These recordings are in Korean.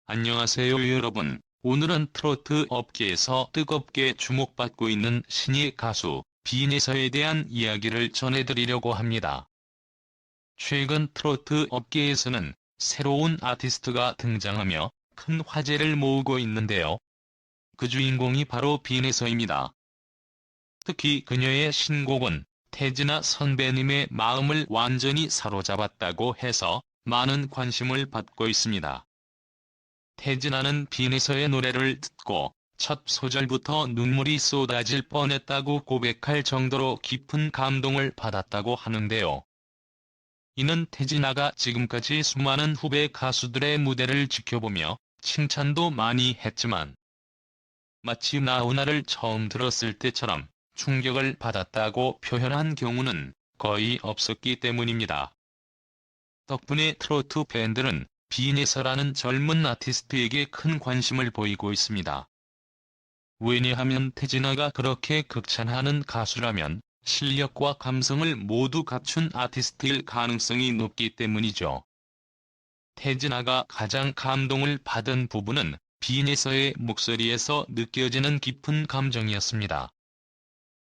안녕하세요 여러분. 오늘은 트로트 업계에서 뜨겁게 주목받고 있는 신예 가수 빈에서에 대한 이야기를 전해드리려고 합니다. 최근 트로트 업계에서는 새로운 아티스트가 등장하며 큰 화제를 모으고 있는데요. 그 주인공이 바로 빈에서입니다. 특히 그녀의 신곡은 태진아 선배님의 마음을 완전히 사로잡았다고 해서 많은 관심을 받고 있습니다. 태진아는 빈에서의 노래를 듣고 첫 소절부터 눈물이 쏟아질 뻔했다고 고백할 정도로 깊은 감동을 받았다고 하는데요. 이는 태진아가 지금까지 수많은 후배 가수들의 무대를 지켜보며 칭찬도 많이 했지만 마치 나훈아를 처음 들었을 때처럼 충격을 받았다고 표현한 경우는 거의 없었기 때문입니다. 덕분에 트로트 팬들은 빈에서라는 젊은 아티스트에게 큰 관심을 보이고 있습니다. 왜냐하면 태진아가 그렇게 극찬하는 가수라면 실력과 감성을 모두 갖춘 아티스트일 가능성이 높기 때문이죠. 태진아가 가장 감동을 받은 부분은 빈에서의 목소리에서 느껴지는 깊은 감정이었습니다.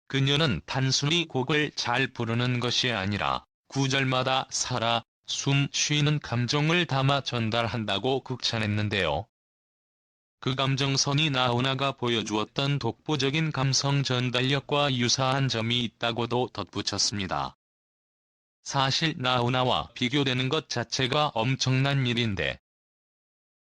그녀는 단순히 곡을 잘 부르는 것이 아니라 구절마다 살아, 숨 쉬는 감정을 담아 전달한다고 극찬했는데요. 그 감정선이 나훈아가 보여주었던 독보적인 감성 전달력과 유사한 점이 있다고도 덧붙였습니다. 사실 나훈아와 비교되는 것 자체가 엄청난 일인데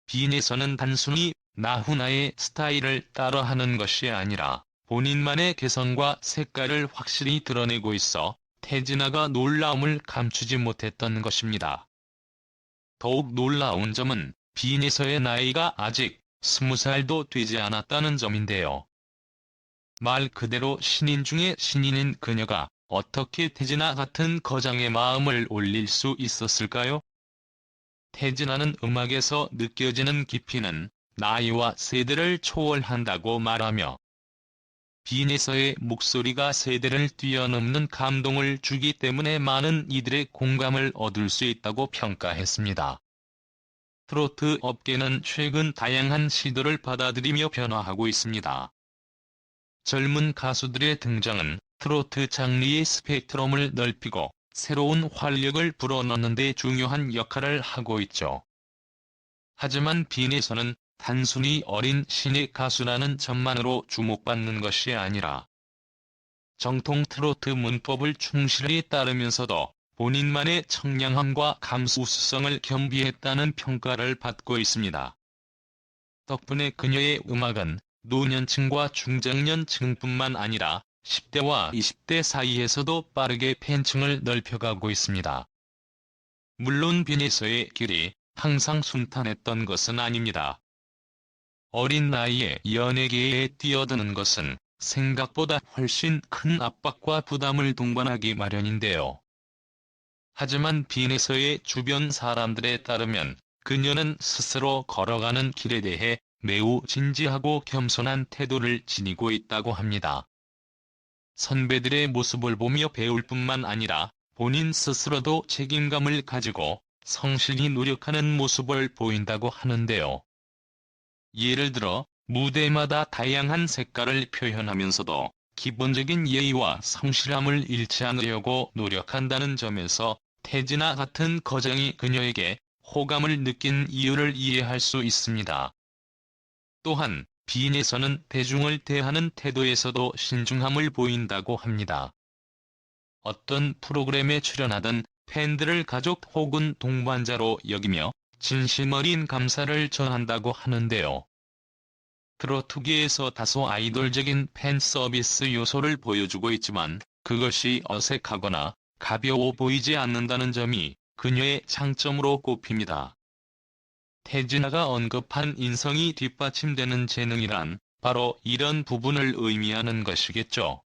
빈에서는 단순히 나훈아의 스타일을 따라하는 것이 아니라 본인만의 개성과 색깔을 확실히 드러내고 있어 태진아가 놀라움을 감추지 못했던 것입니다. 더욱 놀라운 점은 빈에서의 나이가 아직 20살도 되지 않았다는 점인데요. 말 그대로 신인 중에 신인인 그녀가 어떻게 태진아 같은 거장의 마음을 올릴 수 있었을까요? 태진아는 음악에서 느껴지는 깊이는 나이와 세대를 초월한다고 말하며 빈에서의 목소리가 세대를 뛰어넘는 감동을 주기 때문에 많은 이들의 공감을 얻을 수 있다고 평가했습니다. 트로트 업계는 최근 다양한 시도를 받아들이며 변화하고 있습니다. 젊은 가수들의 등장은 트로트 장르의 스펙트럼을 넓히고 새로운 활력을 불어넣는 데 중요한 역할을 하고 있죠. 하지만 빈에서는 단순히 어린 신예 가수라는 점만으로 주목받는 것이 아니라 정통 트로트 문법을 충실히 따르면서도 본인만의 청량함과 감수성을 겸비했다는 평가를 받고 있습니다. 덕분에 그녀의 음악은 노년층과 중장년층뿐만 아니라 10대와 20대 사이에서도 빠르게 팬층을 넓혀가고 있습니다. 물론 빈에서의 길이 항상 순탄했던 것은 아닙니다. 어린 나이에 연예계에 뛰어드는 것은 생각보다 훨씬 큰 압박과 부담을 동반하기 마련인데요. 하지만 빈에서의 주변 사람들에 따르면 그녀는 스스로 걸어가는 길에 대해 매우 진지하고 겸손한 태도를 지니고 있다고 합니다. 선배들의 모습을 보며 배울 뿐만 아니라 본인 스스로도 책임감을 가지고 성실히 노력하는 모습을 보인다고 하는데요. 예를 들어 무대마다 다양한 색깔을 표현하면서도 기본적인 예의와 성실함을 잃지 않으려고 노력한다는 점에서 태진아 같은 거장이 그녀에게 호감을 느낀 이유를 이해할 수 있습니다. 또한 빈에서는 대중을 대하는 태도에서도 신중함을 보인다고 합니다. 어떤 프로그램에 출연하든 팬들을 가족 혹은 동반자로 여기며 진심 어린 감사를 전한다고 하는데요. 트로트계에서 다소 아이돌적인 팬 서비스 요소를 보여주고 있지만 그것이 어색하거나 가벼워 보이지 않는다는 점이 그녀의 장점으로 꼽힙니다. 태진아가 언급한 인성이 뒷받침되는 재능이란 바로 이런 부분을 의미하는 것이겠죠.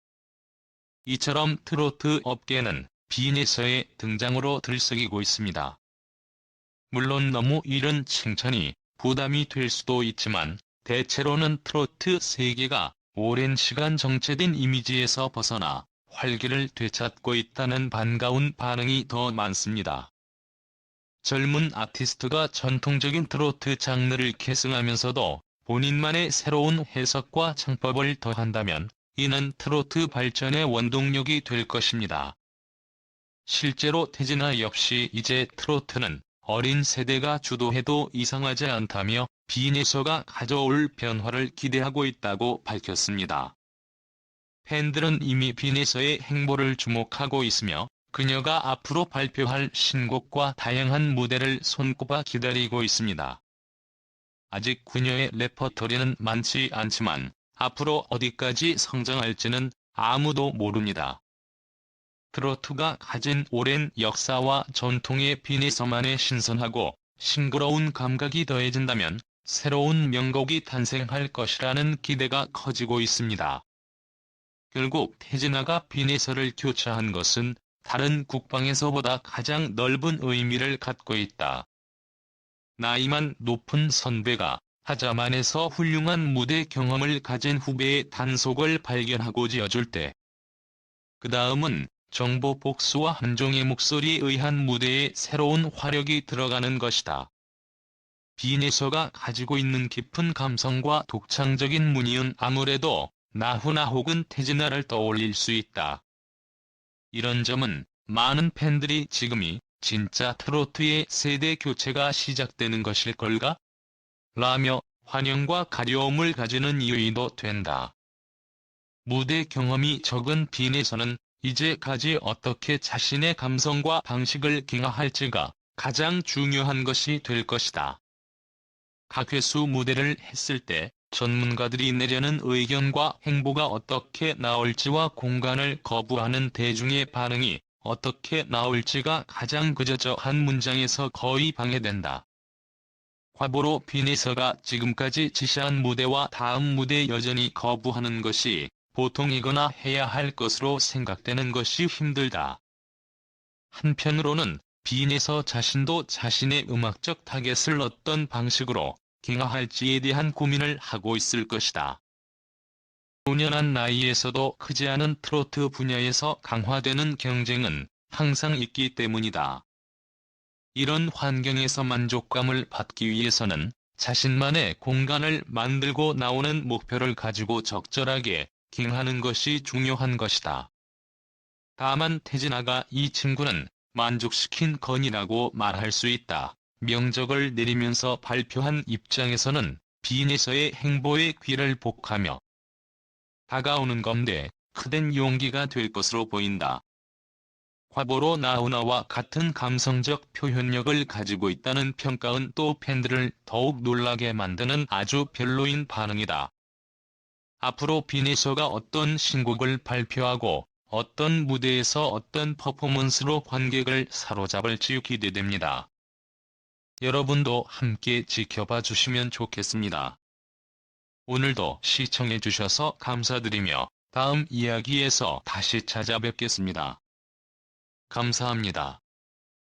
이처럼 트로트 업계는 빈에서의 등장으로 들썩이고 있습니다. 물론 너무 이른 칭찬이 부담이 될 수도 있지만 대체로는 트로트 세계가 오랜 시간 정체된 이미지에서 벗어나 활기를 되찾고 있다는 반가운 반응이 더 많습니다. 젊은 아티스트가 전통적인 트로트 장르를 계승하면서도 본인만의 새로운 해석과 창법을 더한다면 이는 트로트 발전의 원동력이 될 것입니다. 실제로 태진아 역시 이제 트로트는 어린 세대가 주도해도 이상하지 않다며 빈에서가 가져올 변화를 기대하고 있다고 밝혔습니다. 팬들은 이미 빈에서의 행보를 주목하고 있으며 그녀가 앞으로 발표할 신곡과 다양한 무대를 손꼽아 기다리고 있습니다. 아직 그녀의 레퍼토리는 많지 않지만 앞으로 어디까지 성장할지는 아무도 모릅니다. 트로트가 가진 오랜 역사와 전통의 빈에서만의 신선하고 싱그러운 감각이 더해진다면 새로운 명곡이 탄생할 것이라는 기대가 커지고 있습니다. 결국 태진아가 빈에서를 교체한 것은 다른 국방에서보다 가장 넓은 의미를 갖고 있다. 나이만 높은 선배가 하자만에서 훌륭한 무대 경험을 가진 후배의 단속을 발견하고 지어줄 때, 그 다음은 정보 복수와 한종의 목소리에 의한 무대에 새로운 화력이 들어가는 것이다. 빈에서가 가지고 있는 깊은 감성과 독창적인 문이은 아무래도 나훈아 혹은 태진아를 떠올릴 수 있다. 이런 점은 많은 팬들이 지금이 진짜 트로트의 세대 교체가 시작되는 것일 걸까? 라며 환영과 가려움을 가지는 이유이도 된다. 무대 경험이 적은 빈에서는 이제까지 어떻게 자신의 감성과 방식을 경화할지가 가장 중요한 것이 될 것이다. 각 회수 무대를 했을 때 전문가들이 내려는 의견과 행보가 어떻게 나올지와 공간을 거부하는 대중의 반응이 어떻게 나올지가 가장 그저 한 문장에서 거의 방해된다. 과보로 빈에서가 지금까지 지시한 무대와 다음 무대 여전히 거부하는 것이 보통이거나 해야 할 것으로 생각되는 것이 힘들다. 한편으로는 빈에서 자신도 자신의 음악적 타겟을 어떤 방식으로 경화할지에 대한 고민을 하고 있을 것이다. 노년한 나이에서도 크지 않은 트로트 분야에서 강화되는 경쟁은 항상 있기 때문이다. 이런 환경에서 만족감을 받기 위해서는 자신만의 공간을 만들고 나오는 목표를 가지고 적절하게 경하는 것이 중요한 것이다. 다만 태진아가 이 친구는 만족시킨 건이라고 말할 수 있다. 명적을 내리면서 발표한 입장에서는 빈에서의 행보에 귀를 복하며 다가오는 건데 크된 용기가 될 것으로 보인다. 과보로 나훈아와 같은 감성적 표현력을 가지고 있다는 평가는 또 팬들을 더욱 놀라게 만드는 아주 별로인 반응이다. 앞으로 빈에서가 어떤 신곡을 발표하고 어떤 무대에서 어떤 퍼포먼스로 관객을 사로잡을지 기대됩니다. 여러분도 함께 지켜봐 주시면 좋겠습니다. 오늘도 시청해 주셔서 감사드리며 다음 이야기에서 다시 찾아뵙겠습니다. 감사합니다.